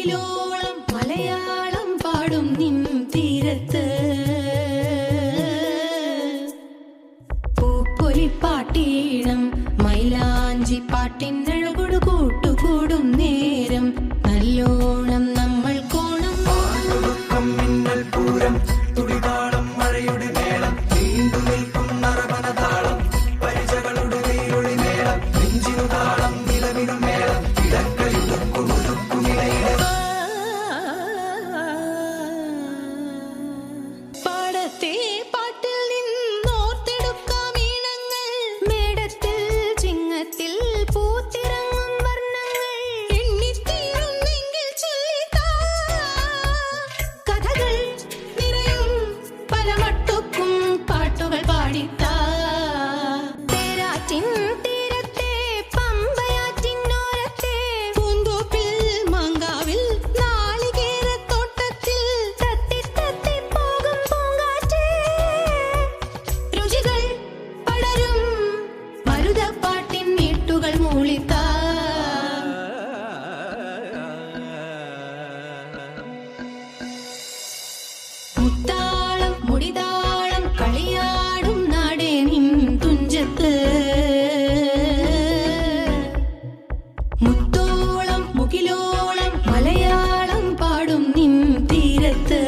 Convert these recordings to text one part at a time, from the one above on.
മുകിലോളം മലയാളം പാടും നിൻ തീരത്ത് പൂപ്പൊലിപ്പാട്ടീണം മൈലാഞ്ചി പാട്ടിനഴകൊടു കൂട്ടുകൂടും നേരം നല്ലോണം നമ്മൾ കോണം മിന്നൽ പൂരം തുടിതാളം മഴയുടെ മേളം നീണ്ടു നിൽക്കും നറവനതാളം പരിചകളുടെ നീരൊളി മേളം നെഞ്ചിനു താളം നിലവിനു മേളം ഇടക്കയുടുക്കുമുടുക്കുമിടയിലെ പാടത്തെ പാട്ടിൽ നിന്നോർത്തെടുക്കാം ഈണങ്ങൾ മേടത്തിൽ ചിങ്ങത്തിൽ പൂത്തിറങ്ങും വർണ്ണങ്ങൾ എണ്ണിത്തീരുന്നെങ്കിൽ ചൊല്ലിത്താ കഥകൾ നിറയും പല മട്ടുക്കും പാട്ടുകൾ പാടിത്താ തേരാറ്റിൻ തീരത്തെ പമ്പയാറ്റിനോരത്തെ പൂന്തോപ്പിൽ മാങ്കാവിൽ നാളികേരത്തോട്ടത്തിൽ തത്തി തത്തി പോകും പൂങ്കാറ്റേ രുചികൾ പടരും മരുതപ്പാട്ടിൻ നീട്ടുകൾ മൂളിത്താ മുത്താളം മുടിതാളം കളിയാടും നാടേ നിൻ തുഞ്ചത്ത് മുത്തോളം മുകിലോളം മലയാളം പാടും നിൻ തീരത്ത്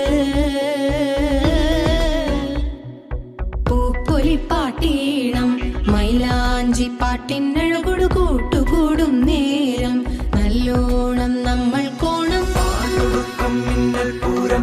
പൂപ്പൊലിപ്പാട്ടീണം മൈലാഞ്ചി പാട്ടിനഴകൊടു കൂട്ടുകൂടും നേരം നല്ലോണം നമ്മൾ കോണം മിന്നൽ പൂരം